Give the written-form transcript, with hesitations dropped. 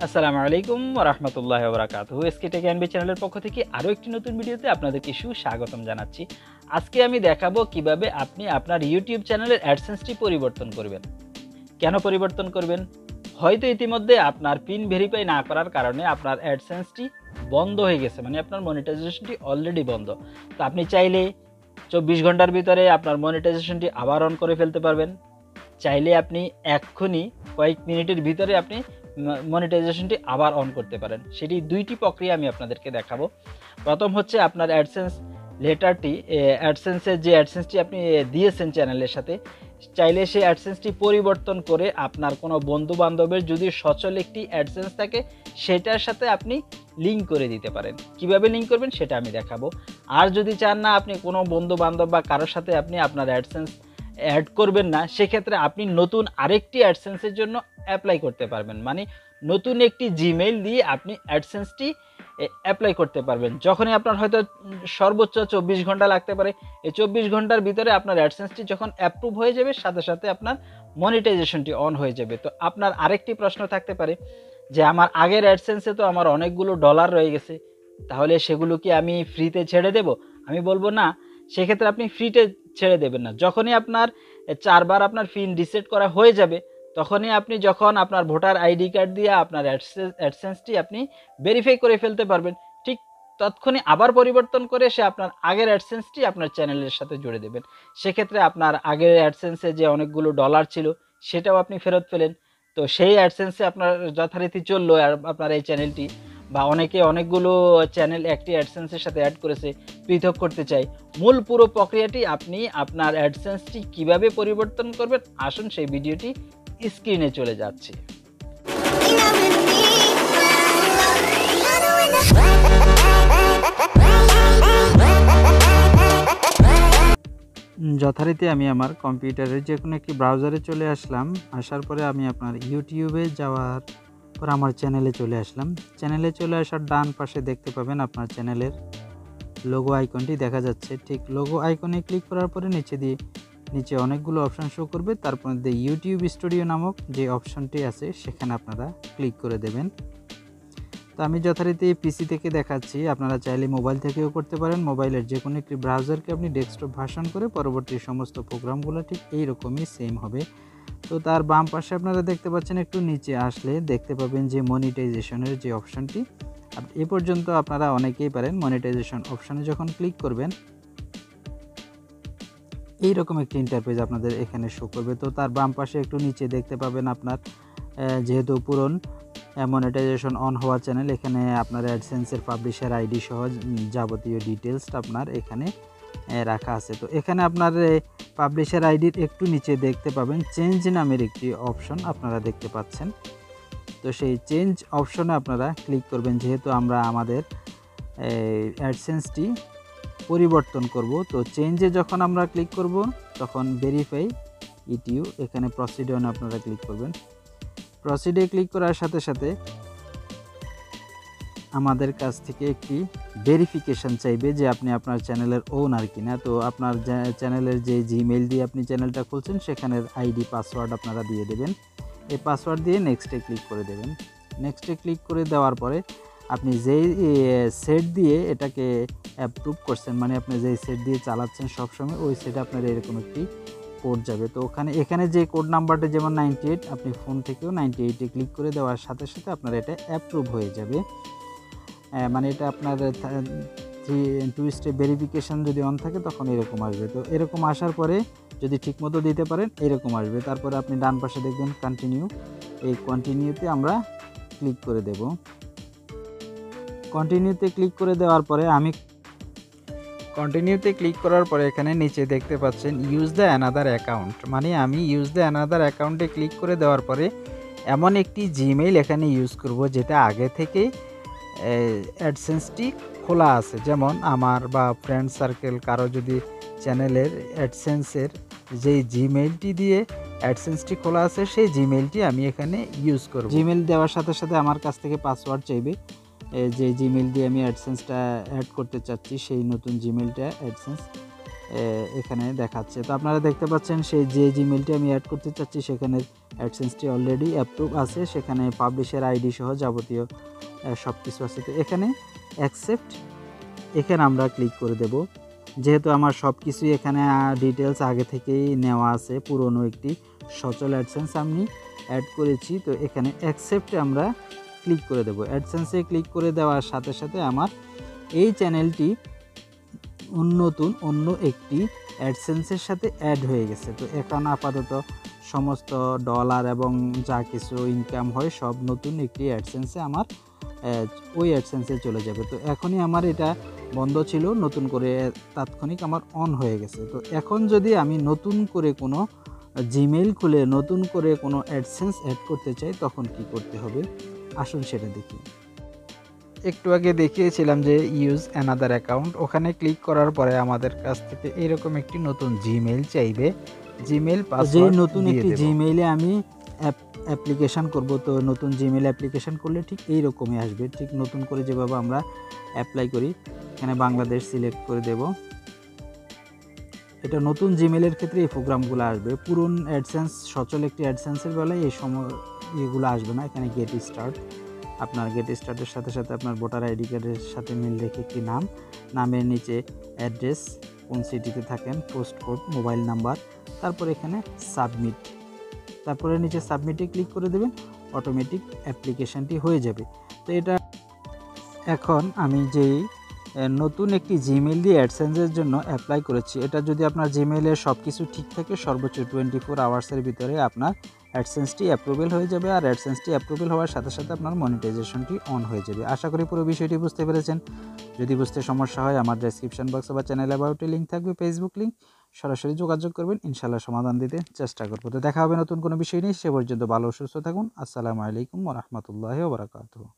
আসসালামু আলাইকুম ওয়া রাহমাতুল্লাহি ওয়া বারাকাতুহু। এসকে টেক এন্ড বি চ্যানেলের পক্ষ থেকে আরো একটি নতুন ভিডিওতে আপনাদেরকে সুস্বাগতম জানাচ্ছি। আজকে আমি দেখাবো কিভাবে আপনি আপনার ইউটিউব চ্যানেলের অ্যাডসেন্সটি পরিবর্তন করবেন। কেন পরিবর্তন করবেন? হয়তো ইতিমধ্যে আপনার পিন ভেরিফাই না করার কারণে আপনার অ্যাডসেন্সটি বন্ধ হয়ে গেছে, মানে আপনার মনিটাইজেশনটি অলরেডি বন্ধ। তো আপনি চাইলে 24 ঘন্টার ভিতরে আপনার মনিটাইজেশনটি আবার অন করে ফেলতে পারবেন। চাইলে আপনি এক্ষুনি কয়েক মিনিটের ভিতরে আপনি মনিটাইজেশনটি আবার অন করতে পারেন। সেটি দুইটি প্রক্রিয়া আমি আপনাদেরকে দেখাবো। প্রথম হচ্ছে আপনার অ্যাডসেন্স লেটারটি, অ্যাডসেন্সের যে অ্যাডসেন্সটি আপনি দিয়েছেন চ্যানেলের সাথে, চাইলে সেই অ্যাডসেন্সটি পরিবর্তন করে আপনার কোনো বন্ধু বান্ধবের যদি সচল একটি অ্যাডসেন্স থাকে সেটার সাথে আপনি লিঙ্ক করে দিতে পারেন। কিভাবে লিঙ্ক করবেন সেটা আমি দেখাবো। আর যদি চান না আপনি কোনো বন্ধু বান্ধব বা কারোর সাথে আপনি আপনার অ্যাডসেন্স অ্যাড করবেন না, সেক্ষেত্রে আপনি নতুন আরেকটি অ্যাডসেন্সের জন্য অ্যাপ্লাই করতে পারবেন। মানে নতুন একটি জিমেইল দিয়ে আপনি অ্যাডসেন্সটি অ্যাপ্লাই করতে পারবেন। যখনই আপনার হয়তো সর্বোচ্চ 24 ঘন্টা লাগতে পারে, এই 24 ঘন্টার ভিতরে আপনার অ্যাডসেন্সটি যখন অ্যাপ্রুভ হয়ে যাবে সাথে সাথে আপনার মনিটাইজেশনটি অন হয়ে যাবে। তো আপনার আরেকটি প্রশ্ন থাকতে পারে যে আমার আগের অ্যাডসেন্সে তো আমার অনেকগুলো ডলার রয়ে গেছে, তাহলে সেগুলো কি আমি ফ্রিতে ছেড়ে দেব? আমি বলবো না, সেক্ষেত্রে আপনি ফ্রিতে ছেড়ে দেবেন না। যখনই আপনার 4 বার আপনার পিন রিসেট করা হয়ে যাবে তখনই আপনি যখন আপনার ভোটার আইডি কার্ড দিয়ে আপনার অ্যাডসেন্সটি আপনি ভেরিফাই করে ফেলতে পারবেন। ঠিক তৎক্ষণই আবার পরিবর্তন করে সে আপনার আগের অ্যাডসেন্সটি আপনার চ্যানেলের সাথে জুড়ে দেবেন। সেক্ষেত্রে আপনার আগের অ্যাডসেন্সে যে অনেকগুলো ডলার ছিল সেটাও আপনি ফেরত পেলেন। তো সেই অ্যাডসেন্সে আপনার যথারীতি চললো আর আপনার এই চ্যানেলটি, বা অনেকে অনেকগুলো চ্যানেল একটি অ্যাডসেন্সের সাথে অ্যাড করেছে, পৃথক করতে চাই। মূল পুরো প্রক্রিয়াটি আপনি আপনার অ্যাডসেন্সটি কিভাবে পরিবর্তন করবেন আসুন সেই ভিডিওটি স্ক্রিনে চলে যাচ্ছে। যথারীতি আমি আমার কম্পিউটারের যে কোনো একটি ব্রাউজারে চলে আসলাম। আসার পরে আমি আপনার ইউটিউবে যাওয়ার পর আমার চ্যানেলে চলে আসলাম। চ্যানেলে চলে আসার ডান পাশে দেখতে পাবেন আপনার চ্যানেলের লোগো আইকনটি দেখা যাচ্ছে। ঠিক লোগো আইকনে ক্লিক করার পরে নিচে অনেকগুলো অপশান শো করবে, তারপর মধ্যে ইউটিউব স্টুডিও নামক যে অপশানটি আছে সেখানে আপনারা ক্লিক করে দেবেন। তো আমি যথারীতি পিসি থেকে দেখাচ্ছি, আপনারা চাইলে মোবাইল থেকেও করতে পারেন। মোবাইলের যে কোনো একটি ব্রাউজারকে আপনি ডেস্কটপ ভার্সন করে পরবর্তী সমস্ত প্রোগ্রামগুলো ঠিক এইরকমই সেম হবে। তো তার বাম পাশে আপনারা দেখতে পাচ্ছেন, একটু নিচে আসলে দেখতে পাবেন যে মনিটাইজেশনের যে অপশানটি। এ পর্যন্ত আপনারা অনেকেই পারেন। মনিটাইজেশন অপশানে যখন ক্লিক করবেন এইরকম একটি ইন্টারফেস আপনাদের এখানে শো করবে। তো তার বাম পাশে একটু নিচে দেখতে পাবেন আপনার যেহেতু পুরন মনিটাইজেশন অন হওয়া চ্যানেল, এখানে আপনার অ্যাডসেন্সের পাবলিশার আইডি সহ যাবতীয় ডিটেলসটা আপনার এখানে রাখা আছে। তো এখানে আপনার পাবলিশার আইডির একটু নিচে দেখতে পাবেন চেঞ্জ নামের একটি অপশন আপনারা দেখতে পাচ্ছেন। তো সেই চেঞ্জ অপশনে আপনারা ক্লিক করবেন, যেহেতু আমরা আমাদের অ্যাডসেন্সটি পরিবর্তন করব। তো চেঞ্জে যখন আমরা ক্লিক করব তখন ভেরিফাই ইটিউ, এখানে প্রসিড অনে আপনারা ক্লিক করবেন। প্রসিডে ক্লিক করার সাথে সাথে আমাদের কাছ থেকে একটি ভেরিফিকেশান চাইবে যে আপনি আপনার চ্যানেলের ওনার কিনা। তো আপনার চ্যানেলের যে জিমেইল দিয়ে আপনি চ্যানেলটা খুলছেন সেখানের আইডি পাসওয়ার্ড আপনারা দিয়ে দেবেন। এই পাসওয়ার্ড দিয়ে নেক্সটে ক্লিক করে দেবেন। নেক্সটে ক্লিক করে দেওয়ার পরে আপনি যেই সেট দিয়ে এটাকে অ্যাপ্রুভ করছেন, মানে আপনি যেই সেট দিয়ে চালাচ্ছেন সবসময়, ওই সেটে আপনার এরকম একটি কোড যাবে। তো এখানে যে কোড নাম্বারটা যেমন 98, আপনি ফোন থেকেও 98-এ ক্লিক করে দেওয়ার সাথে সাথে আপনার এটা অ্যাপ্রুভ হয়ে যাবে। মানে এটা আপনার 2 স্টেপ ভেরিফিকেশান যদি অন থাকে তখন এরকম আসবে। তো এরকম আসার পরে যদি ঠিকমতো দিতে পারেন এরকম আসবে। তারপরে আপনি ডান পাশে দেখবেন কন্টিনিউ, এই কন্টিনিউতে আমরা ক্লিক করে দেব। কন্টিনিউতে ক্লিক করে দেওয়ার পরে কন্টিনিউতে ক্লিক করার পরে এখানে নিচে দেখতে পাচ্ছেন ইউজ দ্য অ্যানাদার অ্যাকাউন্ট, মানে আমি ইউজ দ্য অ্যানাদার অ্যাকাউন্টে ক্লিক করে দেওয়ার পরে এমন একটি জিমেইল এখানে ইউজ করব যেটা আগে থেকেই অ্যাডসেন্সটি খোলা আছে। যেমন আমার বা ফ্রেন্ড সার্কেল কারো যদি চ্যানেলের অ্যাডসেন্সের যেই জিমেইলটি দিয়ে অ্যাডসেন্সটি খোলা আছে সেই জিমেইলটি আমি এখানে ইউজ করব। জিমেইল দেওয়ার সাথে সাথে আমার কাছ থেকে পাসওয়ার্ড চাইবে, যে জিমেইল দিয়ে আমি অ্যাডসেন্সটা অ্যাড করতে চাচ্ছি সেই নতুন জিমেইলটা অ্যাডসেন্স এখানে দেখাচ্ছে। তো আপনারা দেখতে পাচ্ছেন সেই যে জিমেলটি আমি অ্যাড করতে চাচ্ছি সেখানে অ্যাডসেন্সটি অলরেডি অ্যাপ্রুভ আছে, সেখানে পাবলিশার আইডি সহ যাবতীয় সব কিছু আছে। তো এখানে অ্যাকসেপ্ট, এখানে আমরা ক্লিক করে দেব। যেহেতু আমার সব কিছুই এখানে ডিটেলস আগে থেকেই নেওয়া আছে, পুরনো একটি সচল অ্যাডসেন্স আমি অ্যাড করেছি, তো এখানে অ্যাকসেপ্টে আমরা ক্লিক করে দেব। অ্যাডসেন্সে ক্লিক করে দেওয়ার সাথে সাথে আমার এই চ্যানেলটি নতুন অন্য একটি অ্যাডসেন্সের সাথে অ্যাড হয়ে গেছে। তো এখন আপাতত সমস্ত ডলার এবং যা কিছু ইনকাম হয় সব নতুন একটি অ্যাডসেন্সে আমার ওই অ্যাডসেন্সে চলে যাবে। তো এখনই আমার এটা বন্ধ ছিল, নতুন করে তাৎক্ষণিক আমার অন হয়ে গেছে। তো এখন যদি আমি নতুন করে কোনো জিমেইল খুলে নতুন করে কোনো অ্যাডসেন্স অ্যাড করতে চাই তখন কি করতে হবে, আসুন সেটা দেখি। একটু আগে দেখিয়েছিলাম যে ইউজ অ্যানাদার অ্যাকাউন্ট, ওখানে ক্লিক করার পরে আমাদের কাছ থেকে এরকম একটি নতুন জিমেইল চাইবে। জিমেইল পাসওয়ার্ড নতুন একটি জিমেইলে আমি অ্যাপ্লিকেশান করব। তো নতুন জিমেইল অ্যাপ্লিকেশান করলে ঠিক এই রকমই আসবে, ঠিক নতুন করে যেভাবে আমরা অ্যাপ্লাই করি। এখানে বাংলাদেশ সিলেক্ট করে দেব। এটা নতুন জিমেইলের ক্ষেত্রে এই প্রোগ্রামগুলো আসবে। পুরন অ্যাডসেন্স সচল একটি অ্যাডসেন্সের বেলায় এই সময় এগুলো আসবে না। এখানে গেট স্টার্ট, আপনার গেট স্টার্টের সাথে সাথে আপনার ভোটার আইডি কার্ডের সাথে মিল রেখে একটি নাম, নামের নিচে অ্যাড্রেস, কোন সিটিতে থাকেন, পোস্ট কোড, মোবাইল নাম্বার, তারপর এখানে সাবমিট, তারপরে নিচে সাবমিটে ক্লিক করে দেবেন, অটোমেটিক অ্যাপ্লিকেশানটি হয়ে যাবে। তো এটা এখন আমি যেই নতুন একটি জিমেইল দিয়ে অ্যাডসেন্সের জন্য অ্যাপ্লাই করেছি, এটা যদি আপনার জিমেইলের সব কিছু ঠিক থাকে সর্বোচ্চ 24 আওয়ার্সের ভিতরে আপনার অ্যাডসেন্সটি অ্যাপ্রুভেল হয়ে যাবে, আর অ্যাডসেন্সটি অ্যাপ্রুভেল হওয়ার সাথে সাথে আপনার মনিটাইজেশনটি অন হয়ে যাবে। আশা করি পুরো বিষয়টি বুঝতে পেরেছেন। যদি বুঝতে সমস্যা হয় আমার ডেসক্রিপশন বক্সে বা চ্যানেল অ্যাবাউটে লিঙ্ক থাকবে, ফেসবুক লিঙ্ক, সরাসরি যোগাযোগ করবেন, ইনশাআল্লাহ সমাধান দিতে চেষ্টা করব। তো দেখা হবে নতুন কোনো বিষয় নিয়ে, সে পর্যন্ত ভালো সুস্থ থাকুন। আসসালামু আলাইকুম ওয়া রাহমাতুল্লাহি ওয়া বারাকাতুহু।